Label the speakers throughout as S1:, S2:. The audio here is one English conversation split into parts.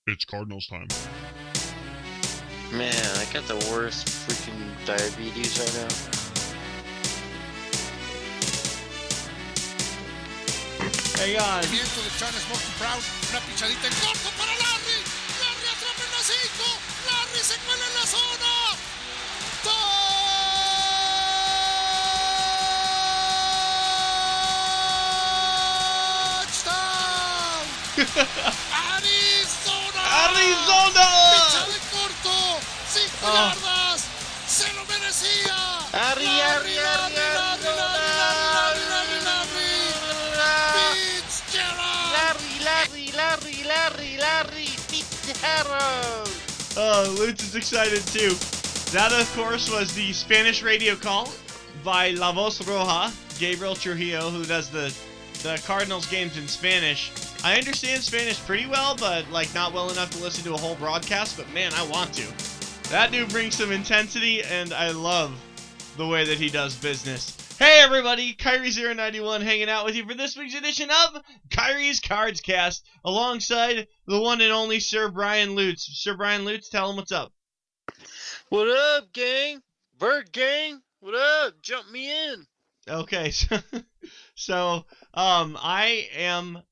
S1: It's Cardinals time.
S2: Man, I got the worst freaking diabetes right now.
S3: Hang on.
S4: Viento de Chan Smokey Proud, una pichadita en corto para Larry. Larry atrapa en la 5. Larry se cuela en la zona. Touchdown.
S3: Arizona.
S4: Pichada en corto. 5 yardas. Se lo merecía. Larry.
S2: Fitzgerald.
S3: Oh, Lutz is excited too. That, of course, was the Spanish radio call by La Voz Roja, Gabriel Trujillo, who does the Cardinals games in Spanish. I understand Spanish pretty well, but not well enough to listen to a whole broadcast, but man, I want to. That dude brings some intensity, and I love the way that he does business. Hey everybody, Kairi091 hanging out with you for this week's edition of Kairi's Cards Cast, alongside the one and only Sir Brian Lutz. Sir Brian Lutz, tell him what's up.
S2: What up, gang? Bird gang? What up? Jump me in.
S3: Okay, so I am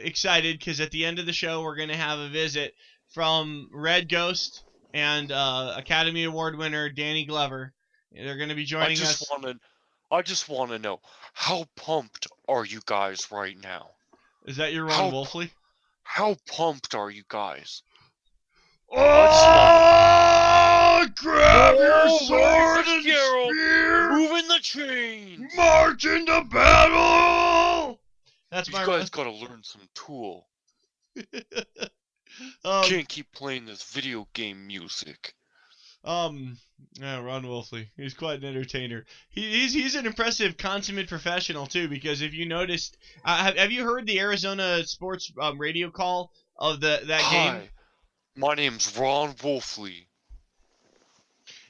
S3: excited because at the end of the show we're going to have a visit from Red Ghost and Academy Award winner Danny Glover. They're going to be joining us.
S2: I just want to know, how pumped are you guys right now?
S3: Is that your Ron Wolfley?
S2: How pumped are you guys?
S3: Oh, grab your sword and spear!
S2: Moving the chains!
S3: March into battle! That's
S2: You
S3: my...
S2: guys gotta learn some tool. Can't keep playing this video game music.
S3: Yeah, Ron Wolfley. He's quite an entertainer. He's an impressive consummate professional too, because if you noticed, have you heard the Arizona sports radio call of that game?
S2: Hi, my name's Ron Wolfley.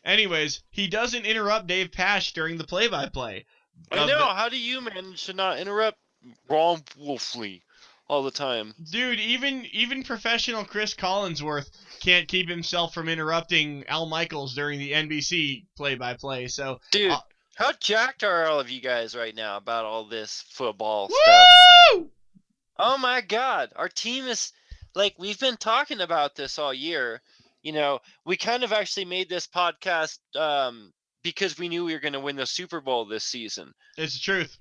S3: Anyways, he doesn't interrupt Dave Pasch during the play-by-play.
S2: I know. How do you manage to not interrupt Ron Wolfley all the time?
S3: Dude, even professional Chris Collinsworth can't keep himself from interrupting Al Michaels during the NBC play-by-play. So,
S2: dude, how jacked are all of you guys right now about all this football
S3: woo!
S2: stuff? Oh my God, our team is we've been talking about this all year. You know, we kind of actually made this podcast because we knew we were going to win the Super Bowl this season.
S3: It's the truth.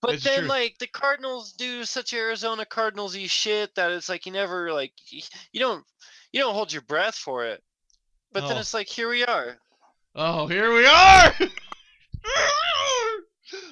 S2: But then, the Cardinals do such Arizona Cardinals-y shit that it's you never, you don't hold your breath for it. But then it's here we are.
S3: Oh, here we are!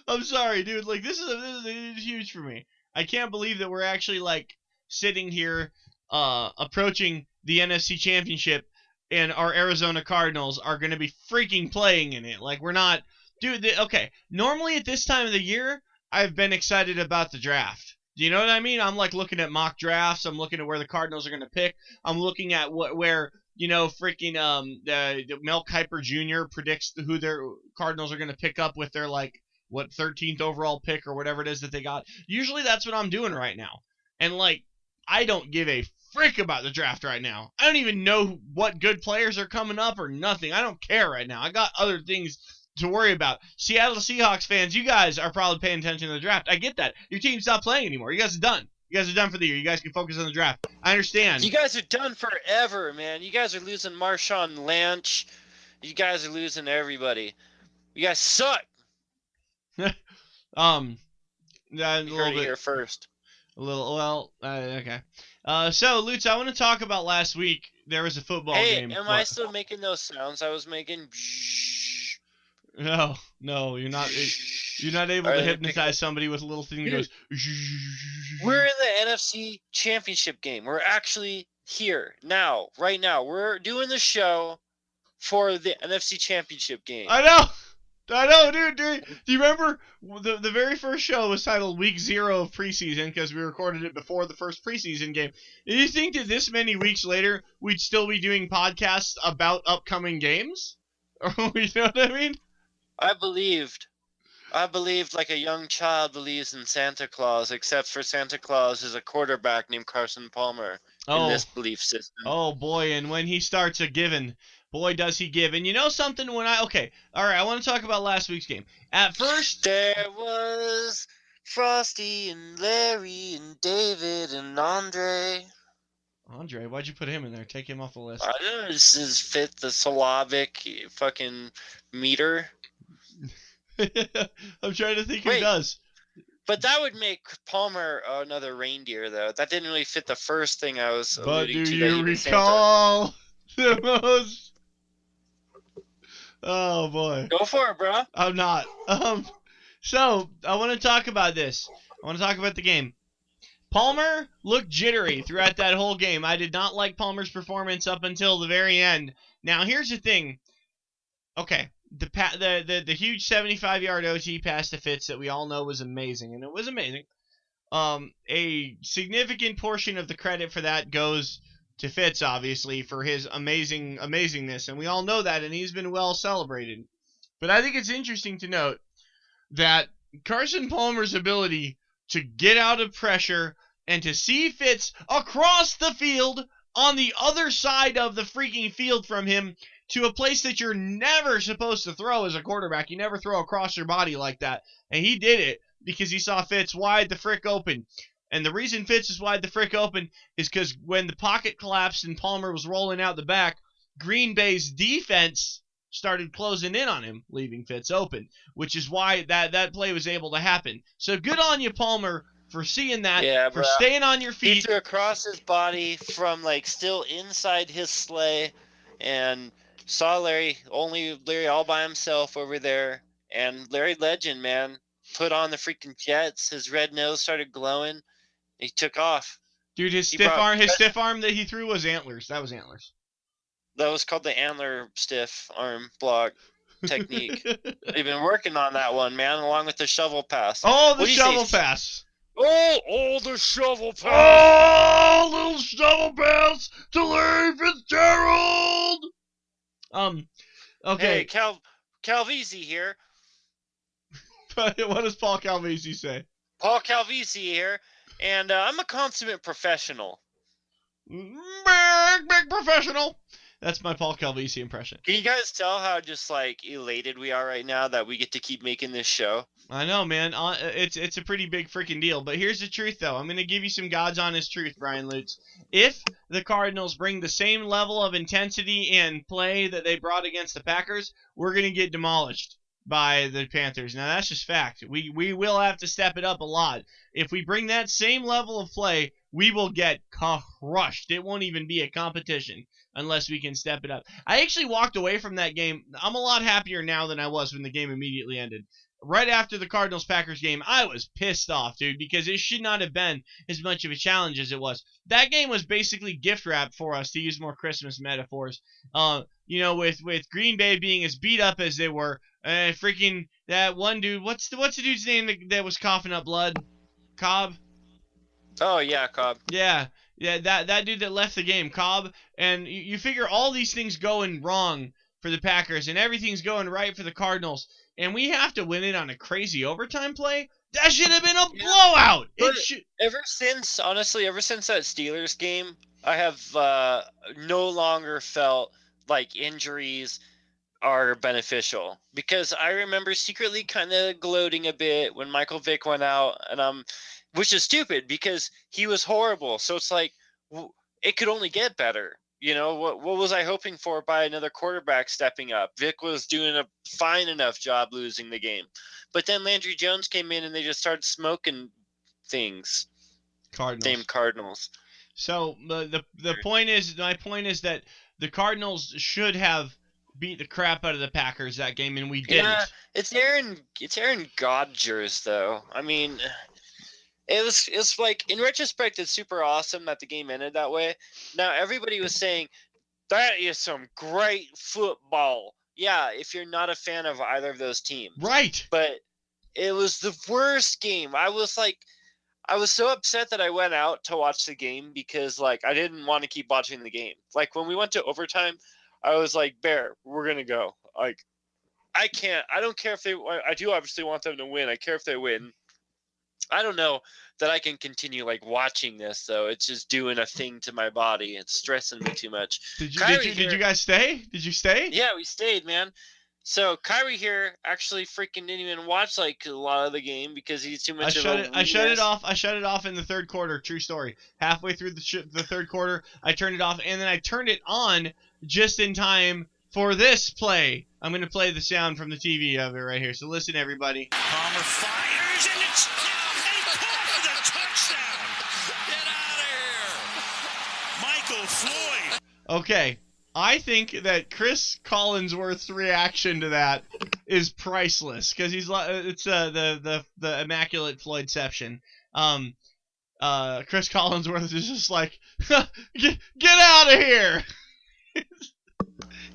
S3: I'm sorry, dude. This is huge for me. I can't believe that we're actually, sitting here, approaching the NFC Championship, and our Arizona Cardinals are going to be freaking playing in it. We're not... Dude, okay, normally at this time of the year, I've been excited about the draft. Do you know what I mean? I'm looking at mock drafts. I'm looking at where the Cardinals are going to pick. I'm looking at where freaking Mel Kiper Jr. predicts who their Cardinals are going to pick up with their 13th overall pick or whatever it is that they got. Usually that's what I'm doing right now. And I don't give a frick about the draft right now. I don't even know what good players are coming up or nothing. I don't care right now. I got other things to worry about. Seattle Seahawks fans, you guys are probably paying attention to the draft. I get that. Your team's not playing anymore. You guys are done. You guys are done for the year. You guys can focus on the draft. I understand.
S2: You guys are done forever, man. You guys are losing Marshawn Lynch. You guys are losing everybody. You guys suck.
S3: A
S2: you
S3: little
S2: heard it
S3: bit
S2: here first.
S3: Okay. So, Lutz, I want to talk about last week. There was a football game.
S2: Hey, am I still making those sounds I was making?
S3: No, you're not. You're not able to hypnotize somebody with a little thing that goes.
S2: We're in the NFC Championship game. We're actually here now, right now. We're doing the show for the NFC Championship game.
S3: I know, dude. Do you remember the very first show was titled Week 0 of preseason because we recorded it before the first preseason game. Do you think that this many weeks later we'd still be doing podcasts about upcoming games? You know what I mean?
S2: I believed. I believed like a young child believes in Santa Claus, except for Santa Claus is a quarterback named Carson Palmer in
S3: Oh,
S2: this belief system.
S3: oh boy, and when he starts a giving, boy does he give. And you know something? Okay, all right, I want to talk about last week's game. At first,
S2: There was Frosty and Larry and David and Andre.
S3: Andre, why'd you put him in there? Take him off the list.
S2: I don't know, this is fit the Slavic fucking meter.
S3: I'm trying to think who
S2: Wait,
S3: does.
S2: but that would make Palmer another reindeer, though. That didn't really fit the first thing I was
S3: But do
S2: alluding to, that
S3: you
S2: he was Santa.
S3: recall the most? Oh boy,
S2: Go for it, bro.
S3: I'm not. So I want to talk about this. I want to talk about the game. Palmer looked jittery throughout that whole game. I did not like Palmer's performance up until the very end. Now here's the thing. Okay, the huge 75-yard OT pass to Fitz that we all know was amazing, and it was amazing. A significant portion of the credit for that goes to Fitz, obviously, for his amazingness, and we all know that, and he's been well celebrated. But I think it's interesting to note that Carson Palmer's ability to get out of pressure and to see Fitz across the field on the other side of the freaking field from him to a place that you're never supposed to throw as a quarterback. You never throw across your body like that. And he did it because he saw Fitz wide the frick open. And the reason Fitz is wide the frick open is because when the pocket collapsed and Palmer was rolling out the back, Green Bay's defense started closing in on him, leaving Fitz open, which is why that play was able to happen. So good on you, Palmer, for seeing that,
S2: Yeah,
S3: for
S2: bro.
S3: staying on your
S2: He
S3: feet.
S2: threw across his body from like still inside his sleigh, and saw Larry all by himself over there. And Larry Legend, man, put on the freaking jets. His red nose started glowing. He took off.
S3: Dude, his
S2: He
S3: stiff
S2: brought
S3: arm, his stiff arm that he threw was antlers. That was antlers.
S2: that was called the antler stiff arm block technique. They've been working on that one, man, along with the shovel pass.
S3: Oh, the
S2: What do you say?
S3: shovel pass.
S2: Oh, the shovel pass.
S3: Oh, little shovel pass to Larry Fitzgerald. Okay.
S2: Hey, Calvisi here.
S3: What does Paul Calvisi say?
S2: Paul Calvisi here, and I'm a consummate professional.
S3: Big professional. That's my Paul Calvisi impression.
S2: Can you guys tell how just like elated we are right now that we get to keep making this show?
S3: I know, man. It's a pretty big freaking deal. But here's the truth, though. I'm going to give you some God's honest truth, Brian Lutz. If the Cardinals bring the same level of intensity and play that they brought against the Packers, we're going to get demolished by the Panthers. Now, that's just fact. We will have to step it up a lot. If we bring that same level of play, we will get crushed. It won't even be a competition unless we can step it up. I actually walked away from that game. I'm a lot happier now than I was when the game immediately ended. Right after the Cardinals-Packers game, I was pissed off, dude, because it should not have been as much of a challenge as it was. That game was basically gift wrap for us, to use more Christmas metaphors. With Green Bay being as beat up as they were, freaking that one dude. What's the dude's name that was coughing up blood? Cobb.
S2: Oh yeah, Cobb.
S3: Yeah, that dude that left the game, Cobb. And you figure all these things going wrong for the Packers and everything's going right for the Cardinals, and we have to win it on a crazy overtime play. That should have been a blowout.
S2: Ever since that Steelers game, I have no longer felt like injuries are beneficial, because I remember secretly kind of gloating a bit when Michael Vick went out, and which is stupid because he was horrible. So it's like it could only get better. You know, what was I hoping for by another quarterback stepping up? Vic was doing a fine enough job losing the game. But then Landry Jones came in and they just started smoking things. Named Cardinals.
S3: So the point is, my point is that the Cardinals should have beat the crap out of the Packers that game, and we didn't.
S2: Yeah, it's Aaron Rodgers though. I mean, it's like, in retrospect, it's super awesome that the game ended that way. Now everybody was saying that is some great football. Yeah, if you're not a fan of either of those teams.
S3: Right.
S2: But it was the worst game. I was so upset that I went out to watch the game because like I didn't want to keep watching the game. Like when we went to overtime, I was like, Bear, we're gonna go. Like I can't. I don't care if they. I do obviously want them to win. I care if they win. I don't know that I can continue like watching this though. It's just doing a thing to my body. It's stressing me too much. Kyrie
S3: Did you
S2: here.
S3: guys stay? Did you stay?
S2: Yeah, we stayed, man. So Kyrie here actually freaking didn't even watch like a lot of the game because he's too much of a
S3: I shut it
S2: weenus.
S3: off. I shut it off in the third quarter. True story. Halfway through the third quarter, I turned it off, and then I turned it on just in time for this play. I'm gonna play the sound from the TV of it right here. So listen, everybody.
S4: Palmer fires, and it's they caught for the touchdown. Get out of here, Michael Floyd.
S3: Okay, I think that Chris Collinsworth's reaction to that is priceless because he's it's the immaculate Floydception. Chris Collinsworth is just like, get out of here.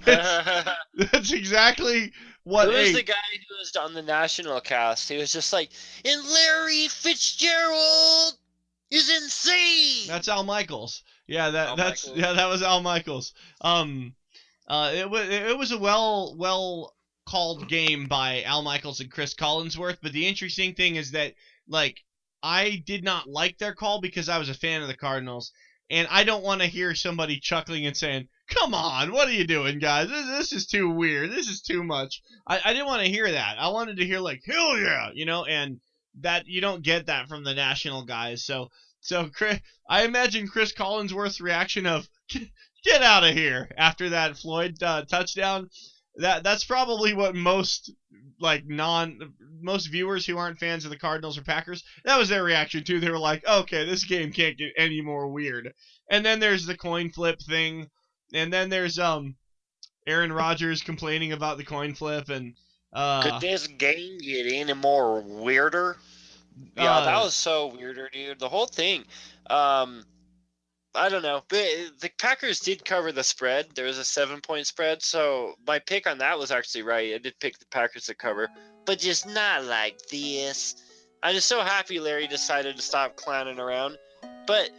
S3: That's exactly what.
S2: Who was the guy who was on the national cast? He was just like, and Larry Fitzgerald is insane.
S3: That's Al Michaels. Yeah, that
S2: Michaels.
S3: that was Al Michaels. It was a well called game by Al Michaels and Chris Collinsworth. But the interesting thing is that like I did not like their call because I was a fan of the Cardinals, and I don't want to hear somebody chuckling and saying, "Come on, what are you doing, guys? This is too weird. This is too much." I didn't want to hear that. I wanted to hear like, "Hell yeah," and that you don't get that from the national guys. So Chris, I imagine Chris Collinsworth's reaction of "Get out of here" after that Floyd touchdown. That's probably what most viewers who aren't fans of the Cardinals or Packers, that was their reaction too. They were like, "Okay, this game can't get any more weird." And then there's the coin flip thing, and then there's Aaron Rodgers complaining about the coin flip, and
S2: could this game get any more weirder? Yeah, that was so weirder, dude. The whole thing. I don't know. But the Packers did cover the spread. There was a 7-point spread, so my pick on that was actually right. I did pick the Packers to cover, but just not like this. I'm just so happy Larry decided to stop clowning around. But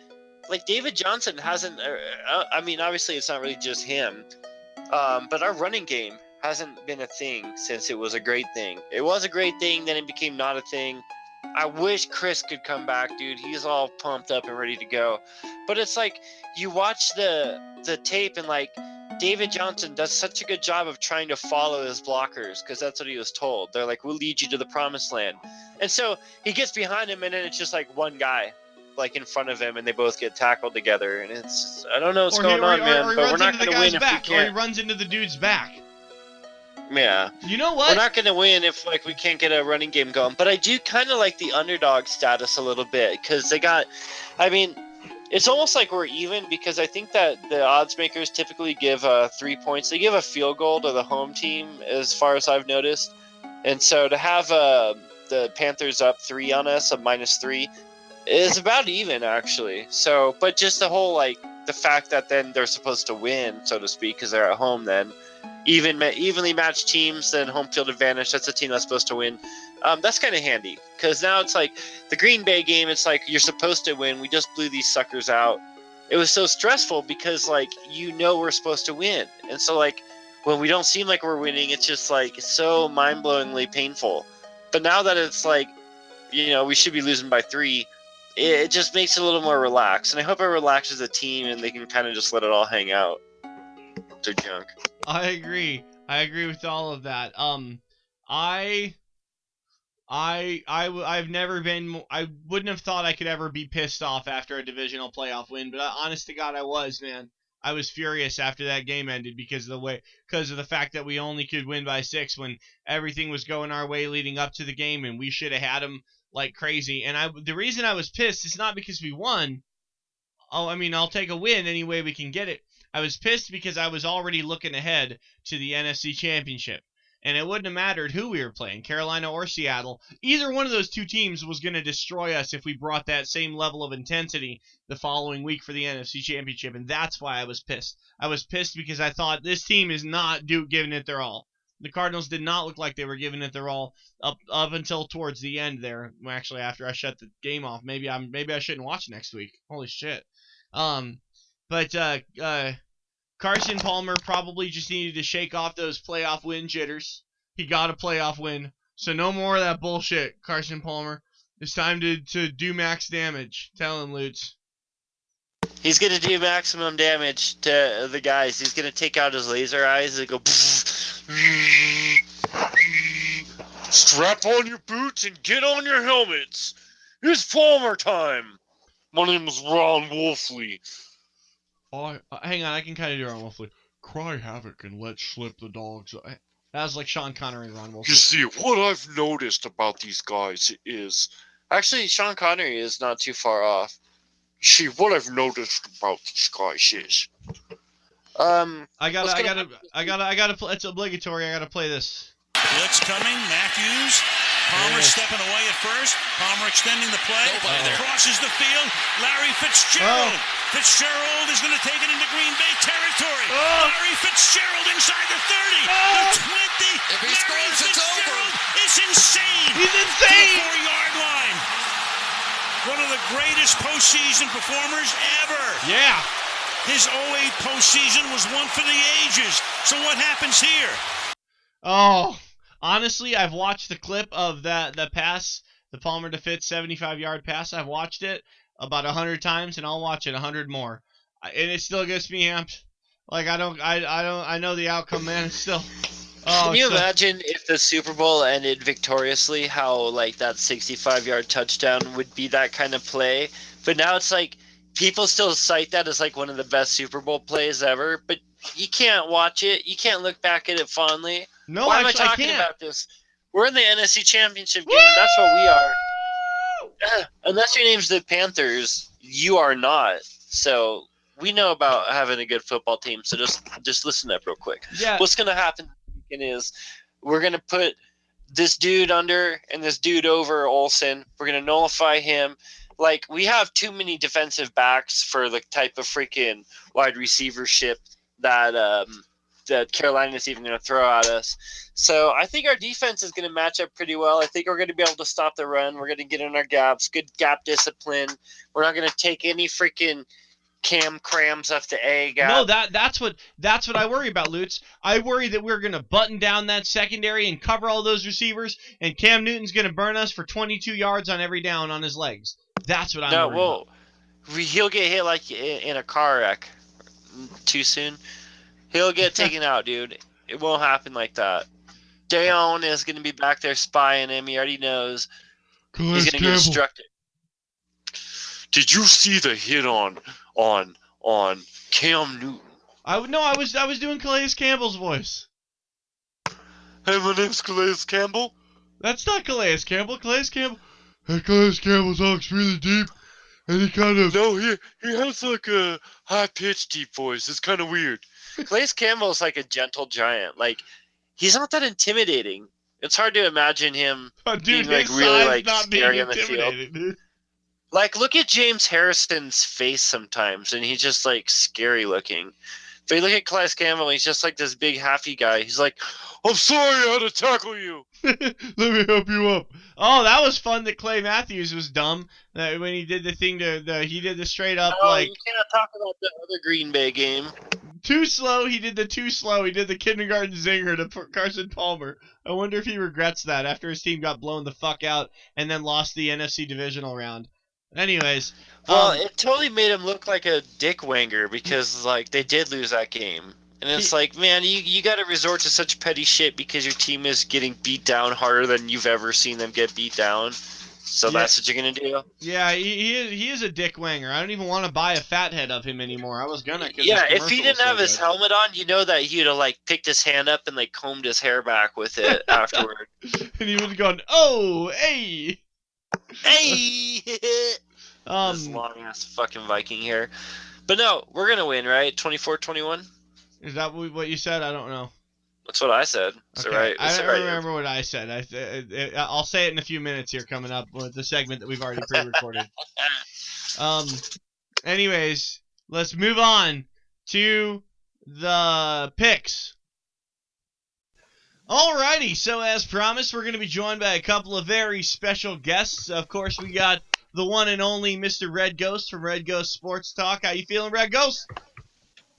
S2: like David Johnson hasn't. I mean, obviously it's not really just him. But our running game hasn't been a thing since it was a great thing. It was a great thing, then it became not a thing. I wish Chris could come back, dude. He's all pumped up and ready to go. But it's like you watch the tape and like David Johnson does such a good job of trying to follow his blockers because that's what he was told. They're like, we'll lead you to the promised land. And so he gets behind him and then it's just like one guy like in front of him and they both get tackled together. And it's just, I don't know what's going on, man. But we're not going to win if we can't.
S3: Or he runs into the dude's back.
S2: Yeah.
S3: You know what?
S2: We're not going to win if like we can't get a running game going. But I do kind of like the underdog status a little bit because they got, I mean, it's almost like we're even because I think that the odds makers typically give 3 points. They give a field goal to the home team as far as I've noticed. And so to have the Panthers up 3 on us, a -3, is about even actually. So, but just the whole like the fact that then they're supposed to win, so to speak, because they're at home then. Evenly matched teams, then home field advantage. That's a team that's supposed to win. That's kind of handy because now it's like the Green Bay game. It's like you're supposed to win. We just blew these suckers out. It was so stressful because like we're supposed to win, and so like when we don't seem like we're winning, it's just like so mind-blowingly painful. But now that it's like we should be losing by 3, it just makes it a little more relaxed, and I hope it relaxes the team and they can kind of just let it all hang out. They're junk.
S3: I agree with all of that. I've never been. I wouldn't have thought I could ever be pissed off after a divisional playoff win, but honest to God, I was, man. I was furious after that game ended because of the fact that we only could win by 6 when everything was going our way leading up to the game, and we should have had them like crazy. And the reason I was pissed is not because we won. Oh, I mean, I'll take a win any way we can get it. I was pissed because I was already looking ahead to the NFC Championship. And it wouldn't have mattered who we were playing, Carolina or Seattle. Either one of those two teams was going to destroy us if we brought that same level of intensity the following week for the NFC Championship. And that's why I was pissed. I was pissed because I thought this team is not giving it their all. The Cardinals did not look like they were giving it their all up until towards the end there. Actually, after I shut the game off. Maybe I shouldn't watch next week. Holy shit. But Carson Palmer probably just needed to shake off those playoff win jitters. He got a playoff win. So no more of that bullshit, Carson Palmer. It's time to do max damage. Tell him, Lutz.
S2: He's going to do maximum damage to the guys. He's going to take out his laser eyes and go... Strap on your boots and get on your helmets. It's Palmer time. My name is Ron Wolfley.
S3: Oh, hang on, I can kind of do Ron Wolfley. Cry havoc and let slip the dogs. That was like Sean Connery, Ron Wolfley.
S2: You see, what I've noticed about these guys is... Actually, Sean Connery is not too far off. See, what I've noticed about these guys is...
S3: I gotta play. It's obligatory. I gotta play this.
S4: Blitz coming. Matthews. Palmer stepping away at first. Palmer extending the play. Crosses the field. Larry Fitzgerald. Fitzgerald is going to take it into Green Bay territory. Larry Fitzgerald inside the 30. The 20.
S1: If he
S4: Larry
S1: scores, it's over.
S4: Fitzgerald is insane.
S3: He's insane.
S4: To the 4-yard line. One of the greatest postseason performers ever.
S3: Yeah.
S4: His 08 postseason was one for the ages. So what happens here?
S3: Oh, honestly, I've watched the clip of the pass, the Palmer to Fitz 75-yard pass. I've watched it about 100 times, and I'll watch it 100 more. And it still gets me amped. Like I know the outcome, man. It's still. Oh,
S2: can you imagine if the Super Bowl ended victoriously? How like that 65-yard touchdown would be that kind of play? But now it's like people still cite that as like one of the best Super Bowl plays ever. But you can't watch it. You can't look back at it fondly.
S3: No,
S2: Why am I
S3: actually,
S2: talking
S3: I can't.
S2: about this? We're in the NFC Championship game. That's what we are. Unless your name's the Panthers, you are not. So we know about having a good football team. So just listen up real quick.
S3: Yeah.
S2: What's going to happen is we're going to put this dude under and this dude over Olsen. We're going to nullify him. Like, we have too many defensive backs for the type of freaking wide receivership that that Carolina's even going to throw at us. So I think our defense is going to match up pretty well. I think we're going to be able to stop the run. We're going to get in our gaps, good gap discipline. We're not going to take any freaking Cam crams off the A gap.
S3: No, that's what I worry about, Lutz. I worry that we're going to button down that secondary and cover all those receivers, and Cam Newton's going to burn us for 22 yards on every down on his legs. That's what I'm worried about.
S2: He'll get hit like in a car wreck too soon. He'll get taken out, dude. It won't happen like that. Dayon is going to be back there spying him. He already knows. He's going to get instructed. Did you see the hit on Cam Newton?
S3: I was doing Calais Campbell's voice.
S2: Hey, my name's Calais Campbell.
S3: That's not Calais Campbell. Calais Campbell. Hey, Calais Campbell talks really deep, and he kind of.
S2: No, he has like a high pitched deep voice. It's kind of weird. Calais Campbell is like a gentle giant. Like, he's not that intimidating. It's hard to imagine him being like really like scary on the field.
S3: Dude.
S2: Like, look at James Harrison's face sometimes, and he's just like scary looking. But you look at Calais Campbell, he's just like this big happy guy. He's like, I'm sorry I had to tackle you.
S3: Let me help you up. Oh, that was fun that Clay Matthews was dumb. When he did the thing he did the straight up like.
S2: You can't talk about the other Green Bay game.
S3: Too slow. He did the too slow. He did the kindergarten zinger to Carson Palmer. I wonder if he regrets that after his team got blown the fuck out and then lost the NFC divisional round. Anyways.
S2: Well, it totally made him look like a dick wanger because, like, they did lose that game. And it's like, man, you got to resort to such petty shit because your team is getting beat down harder than you've ever seen them get beat down. So that's what you're going to do?
S3: Yeah, he is a dick wanger. I don't even want to buy a fat head of him anymore. I was going to.
S2: Yeah, if he didn't have his helmet on, you know that he'd have, like, picked his hand up and, like, combed his hair back with it afterward.
S3: And he would have gone, oh, hey.
S2: Hey! This long-ass fucking Viking hair. But no, we're going to win, right? 24-21?
S3: Is that what you said? I don't know.
S2: That's what I said. That's
S3: okay.
S2: right.
S3: I don't remember what I said. I'll say it in a few minutes here coming up with the segment that we've already pre-recorded. Anyways, let's move on to the picks. Alrighty, so as promised, we're going to be joined by a couple of very special guests. Of course, we got the one and only Mr. Red Ghost from Red Ghost Sports Talk. How you feeling, Red Ghost?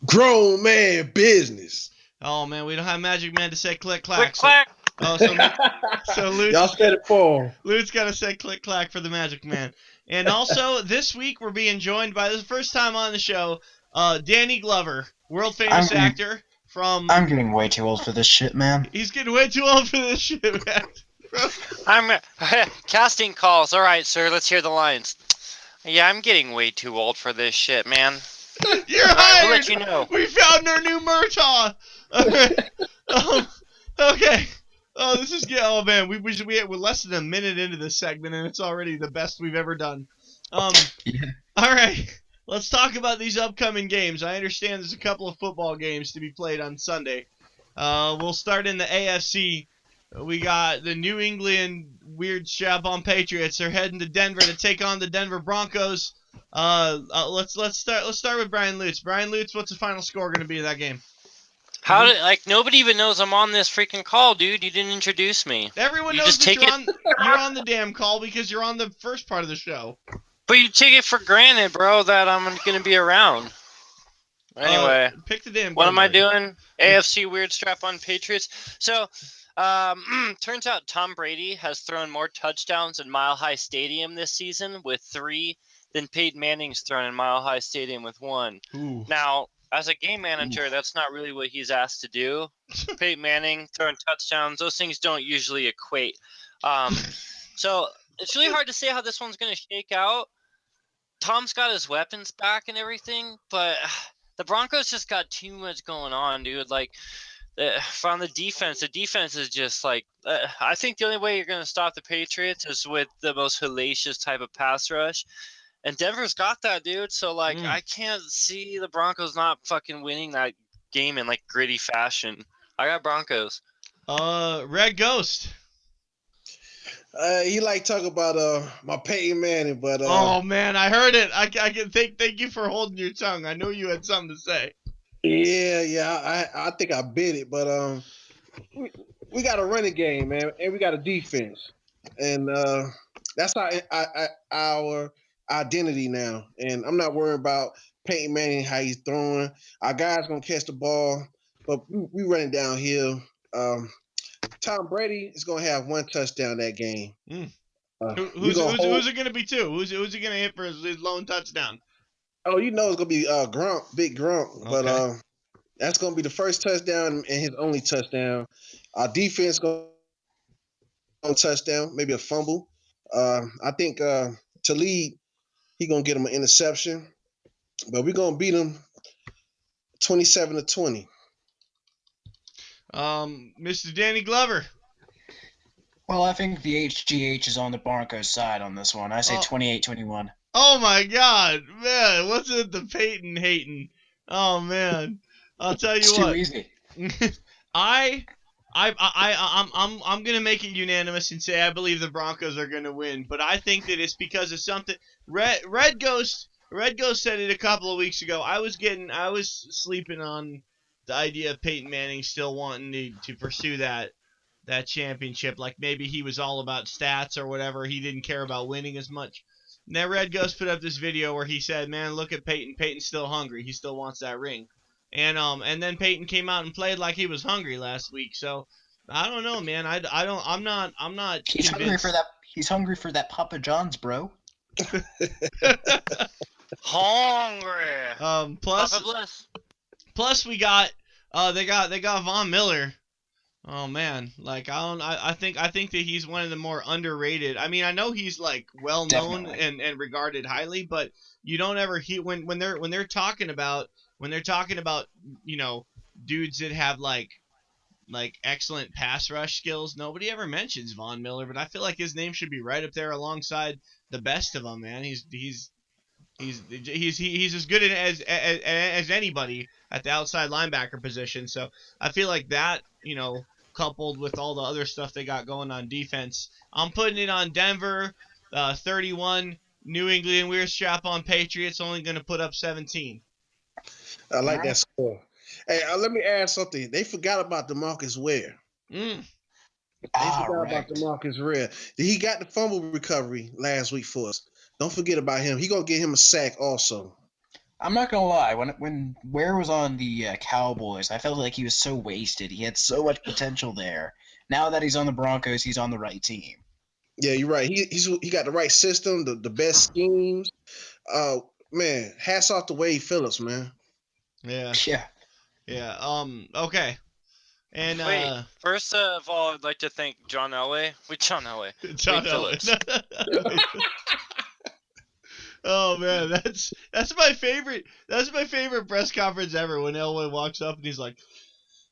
S5: Grown man business.
S3: Oh, man, we don't have Magic Man to say click, clack.
S2: Click, clack.
S3: Oh, so
S1: Y'all said it for him.
S3: Lute's got to say click clack for the Magic Man. And also this week we're being joined by, this is the first time on the show, Danny Glover, world famous actor from.
S5: I'm getting way too old for this shit, man.
S3: He's getting way too old for this shit, man. Bro.
S2: I'm casting calls. All right, sir. Let's hear the lines. Yeah, I'm getting way too old for this shit, man.
S3: You're
S2: All right,
S3: hired.
S2: we'll let you know.
S3: We found our new Murtaugh. All right. Okay. Oh, this is good. Oh man, we're less than a minute into this segment, and it's already the best we've ever done.
S5: Yeah.
S3: All right. Let's talk about these upcoming games. I understand there's a couple of football games to be played on Sunday. We'll start in the AFC. We got the New England weird strap-on Patriots. They're heading to Denver to take on the Denver Broncos. Let's start with Brian Lutz. Brian Lutz, what's the final score going to be of that game?
S2: How did nobody even knows I'm on this freaking call, dude? You didn't introduce me.
S3: Everyone
S2: You
S3: knows
S2: just
S3: that
S2: take
S3: you're on the damn call because you're on the first part of the show.
S2: But you take it for granted, bro, that I'm gonna be around. Anyway,
S3: pick the damn.
S2: what am I doing? AFC weird strap on Patriots. So, turns out Tom Brady has thrown more touchdowns in Mile High Stadium this season with 3 than Peyton Manning's thrown in Mile High Stadium with 1.
S3: Ooh.
S2: Now, as a game manager, that's not really what he's asked to do. Peyton Manning throwing touchdowns, those things don't usually equate. So it's really hard to say how this one's going to shake out. Tom's got his weapons back and everything, but the Broncos just got too much going on, dude. Like, from the defense is just like, I think the only way you're going to stop the Patriots is with the most hellacious type of pass rush. And Denver's got that, dude. So, like, I can't see the Broncos not fucking winning that game in, like, gritty fashion. I got Broncos.
S3: Red Ghost.
S1: He like talk about my Peyton Manning, but
S3: oh man, I heard it. I can thank you for holding your tongue. I knew you had something to say.
S1: Yeah. I think I bit it, but we got a running game, man, and we got a defense, and that's our identity now. And I'm not worried about Peyton Manning, how he's throwing. Our guys gonna catch the ball, but we running downhill. Tom Brady is gonna have 1 touchdown that game.
S3: Who's it gonna be 2? Who's he gonna hit for his lone touchdown?
S1: Oh, you know it's gonna be Gronk, big Gronk,
S3: Okay.
S1: but that's gonna be the first touchdown and his only touchdown. Our defense gonna touchdown, maybe a fumble. I think Talib, he gonna get him an interception, but we're gonna beat him 27-20.
S3: Mr. Danny Glover.
S5: Well, I think the HGH is on the Broncos side on this one. I say 28-21.
S3: Oh my God, man! What's with the Peyton hating? Oh man, I'll tell you
S5: it's
S3: what.
S5: Too easy.
S3: I'm gonna make it unanimous and say I believe the Broncos are gonna win, but I think that it's because of something. Red Ghost said it a couple of weeks ago. I was sleeping on the idea of Peyton Manning still wanting to pursue that championship. Like maybe he was all about stats or whatever. He didn't care about winning as much. Now Red Ghost put up this video where he said, "Man, look at Peyton. Peyton's still hungry. He still wants that ring." And then Peyton came out and played like he was hungry last week. So I don't know, man. I'm not.
S5: He's
S3: convinced.
S5: hungry for that. He's hungry for that Papa John's, bro.
S2: Hungry.
S3: Plus we got they got Von Miller. Oh man, like I think that he's one of the more underrated. I mean, I know he's like well known and regarded highly, but you don't ever hear when they're talking about dudes that have like excellent pass rush skills. Nobody ever mentions Von Miller, but I feel like his name should be right up there alongside the best of them, man. He's as good as anybody at the outside linebacker position. So I feel like that, coupled with all the other stuff they got going on defense, I'm putting it on Denver, 31. New England weird strap on Patriots only going to put up 17.
S1: I like that score. Hey, let me ask something. They forgot about DeMarcus Ware. They forgot about DeMarcus Ware. He got the fumble recovery last week for us. Don't forget about him. He gonna get him a sack also.
S5: I'm not gonna lie. When Ware was on the Cowboys, I felt like he was so wasted. He had so much potential there, Now that he's on the Broncos, he's on the right team.
S1: Yeah, you're right. He got the right system, the best schemes. Man, hats off to Wade Phillips, man.
S3: Yeah.
S5: Yeah.
S3: Yeah. Okay. And
S2: Wait, first of all, I'd like to thank John Elway. John Elway.
S3: John
S2: Wade
S3: Elway.
S2: Phillips.
S3: Oh man, that's my favorite. That's my favorite press conference ever. When Elway walks up and he's like,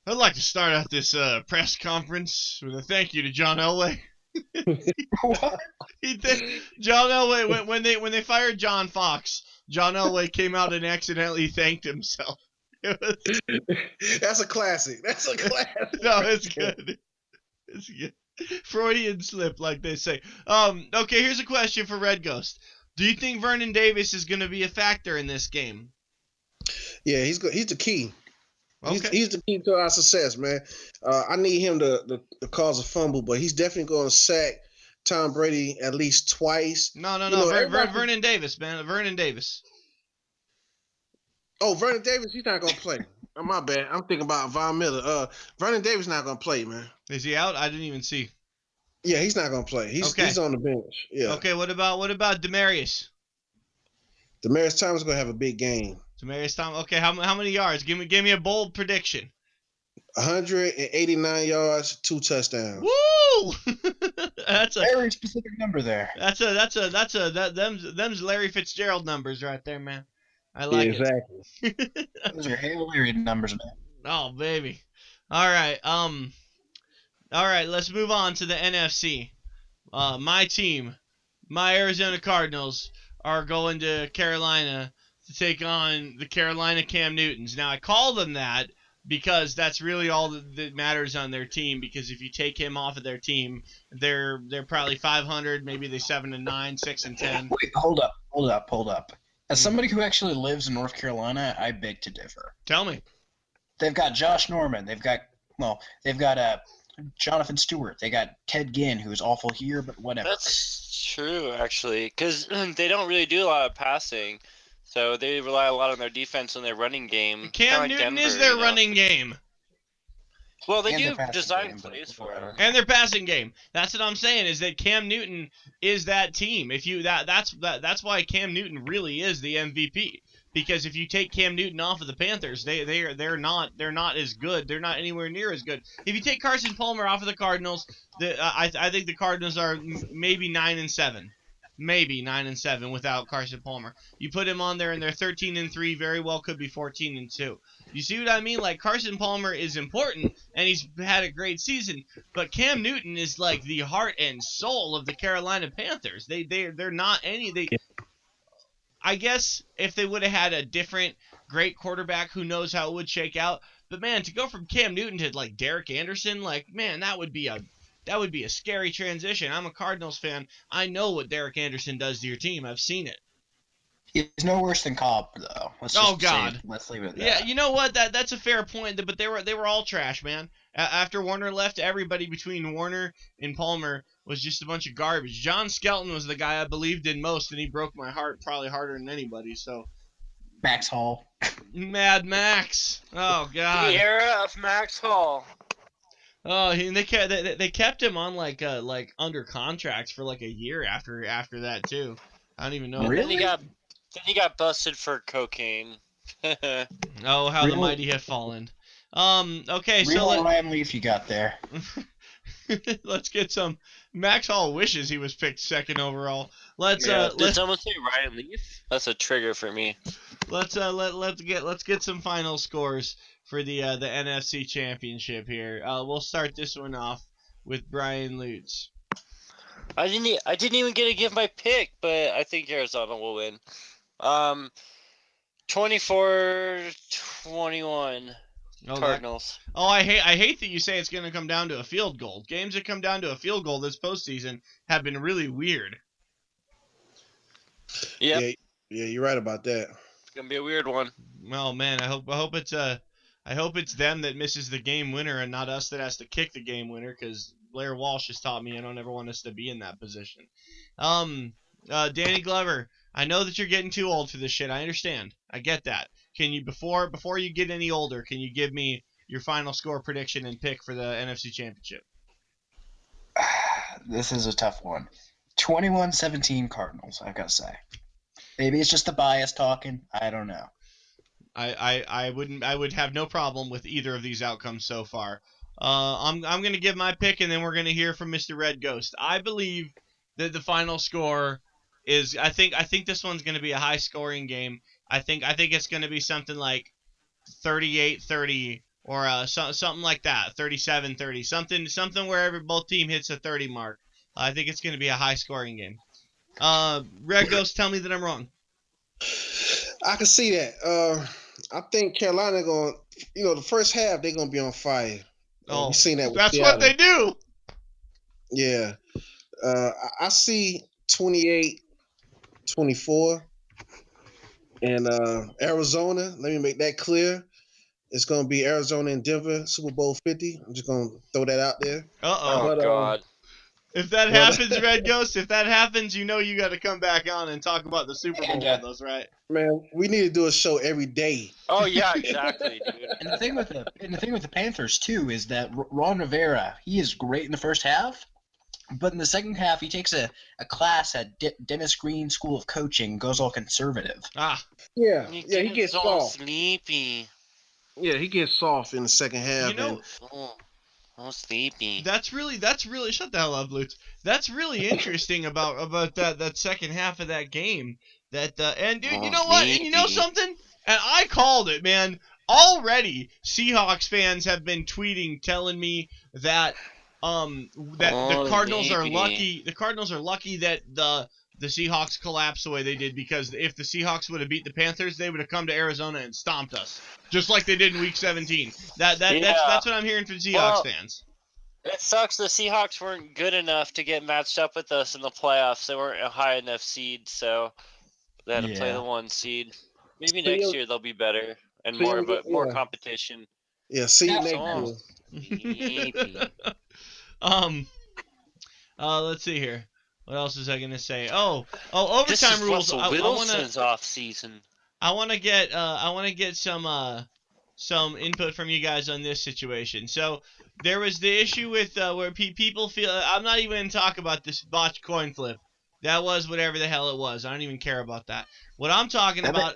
S3: "I'd like to start out this press conference with a thank you to John Elway."
S5: What?
S3: John Elway when they fired John Fox, John Elway came out and accidentally thanked himself.
S1: That's a classic. That's a classic.
S3: No, it's good. It's good. Freudian slip, like they say. Okay, here's a question for Red Ghost. Do you think Vernon Davis is going to be a factor in this game?
S1: Yeah, he's good. He's the key.
S3: Okay.
S1: He's the key to our success, man. I need him to cause a fumble, but he's definitely going to sack Tom Brady at least twice.
S3: No.
S1: You know,
S3: Vernon Davis, man. Vernon Davis.
S1: Oh, Vernon Davis, he's not going to play. Oh, my bad. I'm thinking about Von Miller. Vernon Davis not going to play, man.
S3: Is he out? I didn't even see.
S1: Yeah, he's not going to play. He's on the bench. Yeah.
S3: Okay, what about Demaryius?
S1: Demaryius Thomas is going to have a big game.
S3: Demaryius Thomas. Okay, how many yards? Give me a bold prediction.
S1: 189 yards, 2 touchdowns.
S3: Woo! That's a
S5: very specific number there.
S3: Them's Larry Fitzgerald numbers right there, man. I like
S1: it.
S3: Exactly.
S5: Those are Hail Mary numbers, man.
S3: Oh, baby. All right. Let's move on to the NFC. My team, my Arizona Cardinals, are going to Carolina to take on the Carolina Cam Newtons. Now, I call them that because that's really all that matters on their team. Because if you take him off of their team, they're probably 500, maybe they 7-9, 6-10.
S5: Wait, hold up. As somebody who actually lives in North Carolina, I beg to differ.
S3: Tell me.
S5: They've got Josh Norman. They've got Jonathan Stewart. They got Ted Ginn, who is awful here, but whatever.
S2: That's true, actually, because they don't really do a lot of passing, so they rely a lot on their defense and their running game.
S3: Cam
S2: like
S3: Newton
S2: Denver,
S3: is their running game.
S2: Well, they
S5: And
S2: do
S5: their passing
S2: design
S5: game, but
S2: plays for
S5: whatever.
S2: him.
S3: And their passing game. That's what I'm saying, is that Cam Newton is that team. That's why Cam Newton really is the MVP. Because if you take Cam Newton off of the Panthers, they're not as good. They're not anywhere near as good. If you take Carson Palmer off of the Cardinals, I think the Cardinals are maybe 9-7. Maybe 9-7 without Carson Palmer. You put him on there and they're 13-3, very well could be 14-2. You see what I mean? Like, Carson Palmer is important and he's had a great season, but Cam Newton is like the heart and soul of the Carolina Panthers. They're not any I guess if they would have had a different great quarterback, who knows how it would shake out. But man, to go from Cam Newton to like Derek Anderson, like, man, that would be a scary transition. I'm a Cardinals fan. I know what Derek Anderson does to your team. I've seen it.
S5: He's no worse than Cobb, though. Let's leave it at that.
S3: Yeah, you know what? That's a fair point. But they were all trash, man. After Warner left, everybody between Warner and Palmer was just a bunch of garbage. John Skelton was the guy I believed in most, and he broke my heart probably harder than anybody. So,
S5: Max Hall.
S3: Mad Max. Oh God.
S2: The era of Max Hall.
S3: Oh, and they kept him on like under contracts for like a year after that too. I don't even know.
S5: Really?
S2: Then he got busted for cocaine.
S3: Oh, how the mighty have fallen. Okay,
S5: Real Ryan Leaf you got there.
S3: Let's get some. Max Hall wishes he was picked second overall.
S2: Did someone say Ryan Leaf? That's a trigger for me.
S3: Let's get some final scores for the NFC Championship here. We'll start this one off with Brian Lutz.
S2: I didn't even get to give my pick, but I think Arizona will win. 24-21. Cardinals.
S3: I hate that you say it's going to come down to a field goal. Games that come down to a field goal this postseason have been really weird.
S2: Yep.
S1: Yeah, you're right about that.
S2: It's gonna be a weird one.
S3: Well, man, I hope it's them that misses the game winner and not us that has to kick the game winner, because Blair Walsh has taught me I don't ever want us to be in that position. Danny Glover, I know that you're getting too old for this shit. I understand. I get that. Can you before you get any older, can you give me your final score prediction and pick for the NFC Championship?
S5: This is a tough one. 21-17 Cardinals, I gotta say. Maybe it's just the bias talking. I don't know.
S3: I would have no problem with either of these outcomes so far. I'm gonna give my pick, and then we're gonna hear from Mr. Red Ghost. I believe that the final score is. I think this one's gonna be a high scoring game. I think it's gonna be something like 38-30 or something like that, 37-30, something where both team hits a 30 mark. I think it's gonna be a high scoring game. Red Ghost, tell me that I'm wrong.
S1: I can see that. I think Carolina the first half they're gonna be on fire.
S3: Oh,
S1: We've seen that with
S3: that's
S1: Seattle.
S3: what they do.
S1: Yeah. I see 28-24. And Arizona, let me make that clear. It's going to be Arizona and Denver, Super Bowl 50. I'm just going to throw that out there.
S2: Oh, God.
S3: If that
S1: but-
S3: happens, Red Ghost, if that happens, you got to come back on and talk about the Super Bowl with us, right?
S1: Man, we need to do a show every day.
S2: Oh, yeah, exactly, dude.
S5: And the thing with the Panthers too is that Ron Rivera, he is great in the first half, but in the second half he takes a class at Dennis Green School of Coaching, goes all conservative.
S1: Yeah, he gets
S2: all
S1: soft.
S2: sleepy.
S1: Yeah, he gets soft in the second half.
S2: Oh, sleepy.
S3: That's really shut the hell up, Lutz. That's really interesting about that second half of that game. That and dude, you know what? And you know something? And I called it, man. Already, Seahawks fans have been tweeting telling me that the Cardinals are lucky. The Cardinals are lucky that the Seahawks collapsed the way they did, because if the Seahawks would have beat the Panthers, they would have come to Arizona and stomped us, just like they did in Week 17. That's what I'm hearing from Seahawks fans.
S2: It sucks the Seahawks weren't good enough to get matched up with us in the playoffs. They weren't a high enough seed, so they had to play the 1 seed. Maybe next year they'll be better and more competition.
S1: Yeah, see you next
S2: year.
S3: Let's see here. What else is I gonna say? Oh, overtime
S2: this is
S3: rules.
S2: Russell Wilson's off season.
S3: I want to get some input from you guys on this situation. So there was the issue with where people feel. I'm not even going to talk about this botched coin flip. That was whatever the hell it was. I don't even care about that. What I'm talking about,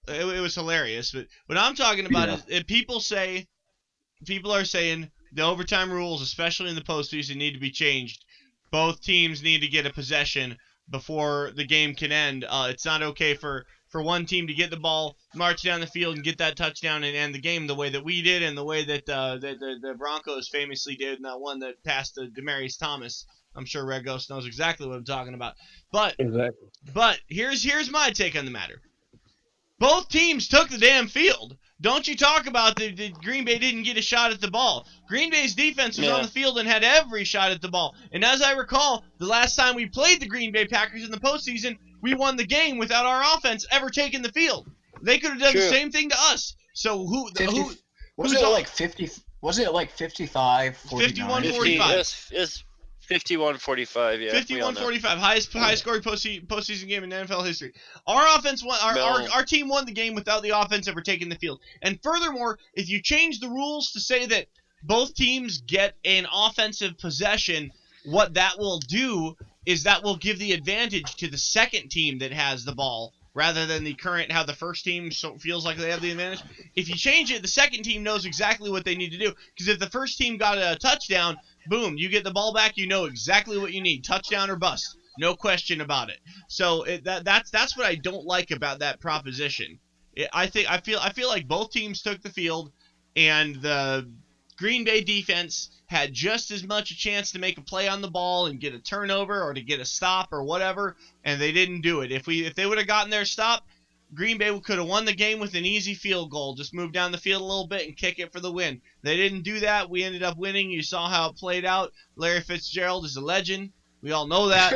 S3: it was hilarious. But what I'm talking about is if people are saying the overtime rules, especially in the postseason, need to be changed. Both teams need to get a possession before the game can end. It's not okay for one team to get the ball, march down the field, and get that touchdown and end the game the way that we did and the way that the Broncos famously did in that one that passed to Demaryius Thomas. I'm sure Red Ghost knows exactly what I'm talking about. But here's my take on the matter. Both teams took the damn field. Don't you talk about the Green Bay didn't get a shot at the ball. Green Bay's defense was on the field and had every shot at the ball. And as I recall, the last time we played the Green Bay Packers in the postseason, we won the game without our offense ever taking the field. They could have done the same thing to us. So
S5: was it like 50? Was it like 55?
S3: 51-45.
S2: It's 51-45. Yeah.
S3: 51-45, highest scoring postseason game in NFL history. Our offense won. Our team won the game without the offense ever taking the field. And furthermore, if you change the rules to say that both teams get an offensive possession, what that will do is that will give the advantage to the second team that has the ball, rather than the current how the first team feels like they have the advantage. If you change it, the second team knows exactly what they need to do. Because if the first team got a touchdown, boom, you get the ball back, you know exactly what you need. Touchdown or bust. No question about it. So that's what I don't like about that proposition. I feel like both teams took the field, and the Green Bay defense had just as much a chance to make a play on the ball and get a turnover or to get a stop or whatever, and they didn't do it. If they would have gotten their stop, Green Bay could have won the game with an easy field goal. Just move down the field a little bit and kick it for the win. They didn't do that. We ended up winning. You saw how it played out. Larry Fitzgerald is a legend. We all know that.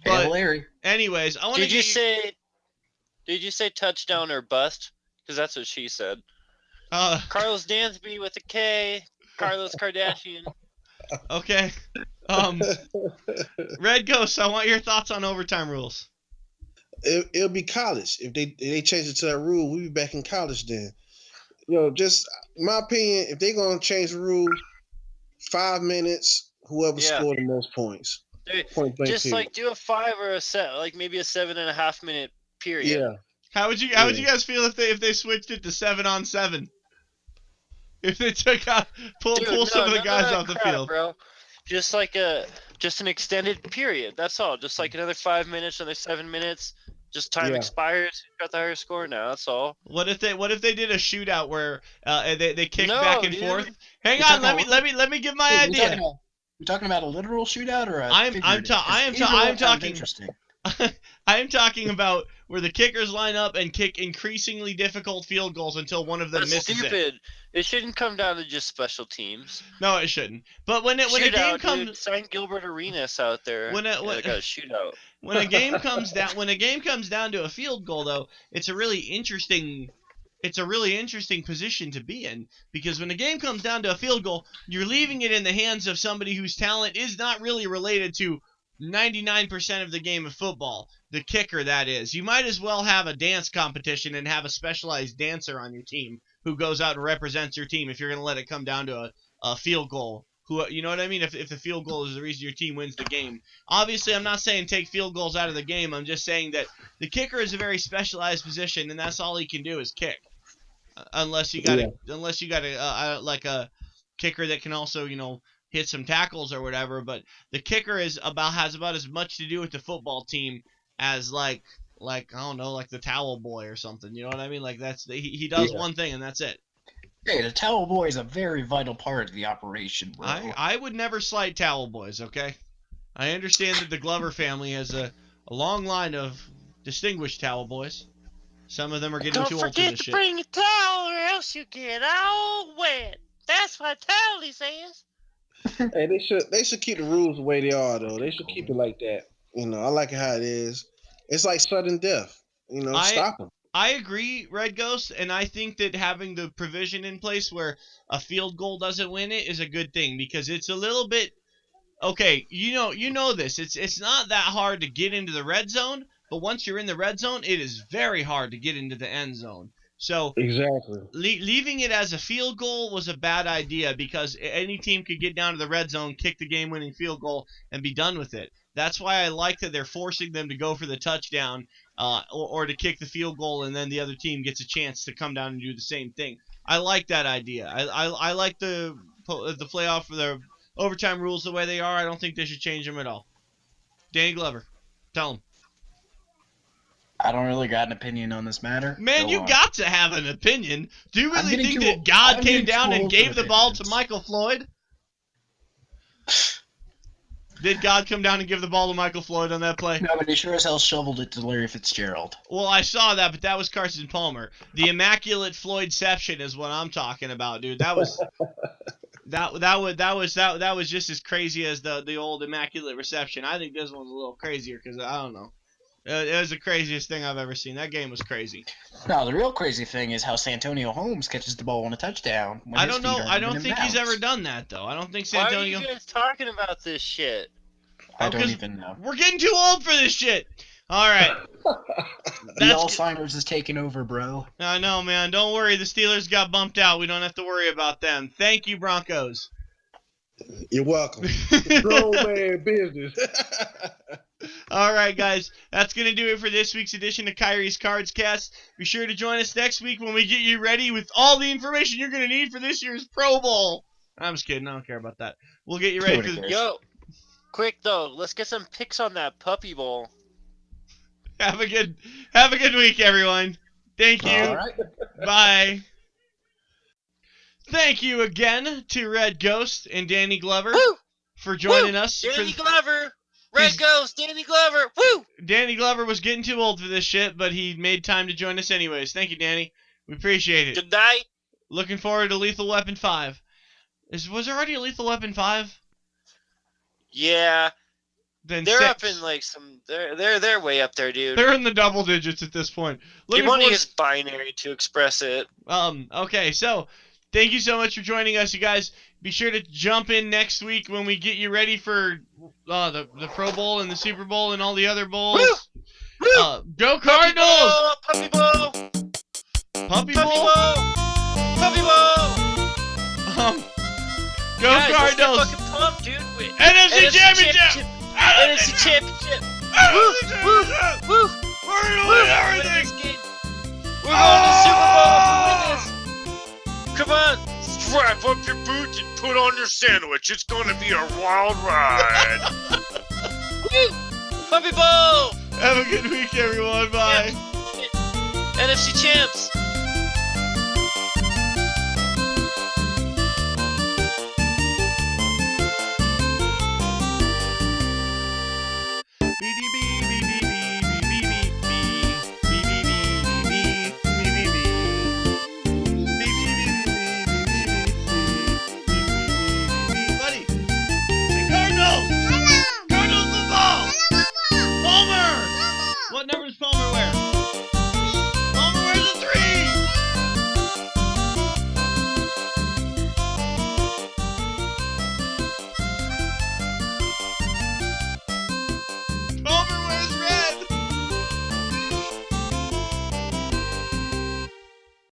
S3: But
S5: hey, Larry.
S3: Anyways, I want to.
S2: Did you say touchdown or bust? Because that's what she said. Carlos Dansby with a K. Carlos Kardashian.
S3: Okay. Red Ghost, I want your thoughts on overtime rules.
S1: It'll be college. If they change it to that rule, we'll be back in college then. Just my opinion, if they're going to change the rule, 5 minutes, whoever
S2: Yeah.
S1: scored the most points.
S2: Dude,
S1: Point blank
S2: just
S1: period.
S2: like do a 5 or a set, like maybe a 7.5 minute period.
S1: Yeah.
S3: How would you guys feel if they switched it to 7-on-7? If they took out pull some of the guys off the field,
S2: bro. Just an extended period. That's all. Just like another 5 minutes, another 7 minutes. Just time expires. Got the higher score now. That's all.
S3: What if they did a shootout where they kicked
S2: No,
S3: back and
S2: dude.
S3: forth? Hang
S5: You're
S3: on,
S5: talking
S3: let me give my
S5: Wait,
S3: idea.
S5: You're talking about a literal shootout or a
S3: I'm
S5: figurative?
S3: talking.
S5: Interesting.
S3: I am talking about where the kickers line up and kick increasingly difficult field goals until one of them
S2: That's
S3: misses
S2: stupid.
S3: it.
S2: It shouldn't come down to just special teams.
S3: No, it shouldn't. But when a game comes,
S2: dude, sign Gilbert Arenas out there.
S3: When
S2: they got a shootout.
S3: when a game comes down to a field goal, though, it's a really interesting position to be in, because when a game comes down to a field goal, you're leaving it in the hands of somebody whose talent is not really related to 99% of the game of football. The kicker, that is. You might as well have a dance competition and have a specialized dancer on your team who goes out and represents your team if you're going to let it come down to a field goal. You know what I mean? If the field goal is the reason your team wins the game. Obviously, I'm not saying take field goals out of the game. I'm just saying that the kicker is a very specialized position, and that's all he can do is kick. Unless you got a kicker that can also, hit some tackles or whatever. But the kicker has about as much to do with the football team as like I don't know, like the towel boy or something. You know what I mean? Like he does one thing and that's it.
S5: Hey, the towel boy is a very vital part of the operation, bro.
S3: I would never slight towel boys. Okay, I understand that the Glover family has a long line of distinguished towel boys. Some of them are getting too old for this shit.
S2: Don't forget to bring a towel or else you get all wet. That's what Towley says.
S1: Hey, they should keep the rules the way they are, though. They should keep it like that. I like it how it is. It's like sudden death. Stop them.
S3: I agree, Red Ghost, and I think that having the provision in place where a field goal doesn't win it is a good thing, because it's a little bit okay. You know this. It's not that hard to get into the red zone, but once you're in the red zone, it is very hard to get into the end zone. So
S1: exactly,
S3: leaving it as a field goal was a bad idea, because any team could get down to the red zone, kick the game-winning field goal, and be done with it. That's why I like that they're forcing them to go for the touchdown or to kick the field goal, and then the other team gets a chance to come down and do the same thing. I like that idea. I like the playoff for the overtime rules the way they are. I don't think they should change them at all. Danny Glover, tell him.
S5: I don't really got an opinion on this matter.
S3: Man, you got to have an opinion. Do you really think that God came down and gave the ball to Michael Floyd? Did God come down and give the ball to Michael Floyd on that play?
S5: No, but he sure as hell shoveled it to Larry Fitzgerald.
S3: Well, I saw that, but that was Carson Palmer. The immaculate Floydception is what I'm talking about, dude. That was that was just as crazy as the old immaculate reception. I think this one's a little crazier because I don't know. It was the craziest thing I've ever seen. That game was crazy.
S5: No, the real crazy thing is how Santonio Holmes catches the ball on a touchdown.
S3: I don't know. I don't think he's ever done that, though. I don't think Santonio...
S2: Why are you guys talking about this shit?
S5: I don't even know.
S3: We're getting too old for this shit. All right.
S5: The Alzheimer's is taking over, bro.
S3: I know, man. Don't worry. The Steelers got bumped out. We don't have to worry about them. Thank you, Broncos.
S1: You're welcome. Grown man business.
S3: All right, guys. That's going to do it for this week's edition of Kairi's Cards Cast. Be sure to join us next week when we get you ready with all the information you're going to need for this year's Pro Bowl. I'm just kidding. I don't care about that. We'll get you ready for the...
S2: Yo, quick, though. Let's get some picks on that Puppy Bowl.
S3: Have a good week, everyone. Thank you.
S5: All right.
S3: Bye. Thank you again to Red Ghost and Danny Glover for joining us.
S2: Danny Glover. Red Ghost, Danny Glover. Woo!
S3: Danny Glover was getting too old for this shit, but he made time to join us anyways. Thank you, Danny. We appreciate it.
S2: Good night.
S3: Looking forward to Lethal Weapon 5. Was there already a Lethal Weapon 5?
S2: Yeah.
S3: Then
S2: they're
S3: 6.
S2: up in like some. They're way up there, dude.
S3: They're in the double digits at this point.
S2: You want to use binary to express it.
S3: Okay, so thank you so much for joining us, you guys. Be sure to jump in next week when we get you ready for the Pro Bowl and the Super Bowl and all the other bowls.
S2: Woo!
S3: Go Cardinals!
S2: Puppy Bowl!
S3: Puppy Bowl!
S2: Puppy Bowl!
S3: Go
S2: Guys,
S3: Cardinals!
S2: let's get fucking pumped, dude.
S3: NFC Championship!
S2: NFC Championship! Woo! Woo! Woo!
S3: We're gonna
S2: Woo!
S3: win everything!
S2: We're going to Super Bowl if we win this. Come on!
S6: Strap up your boots and put on your sandwich. It's gonna be a wild ride.
S2: Woo! Puppy Bowl!
S3: Have a good week, everyone. Bye.
S2: NFC Champs!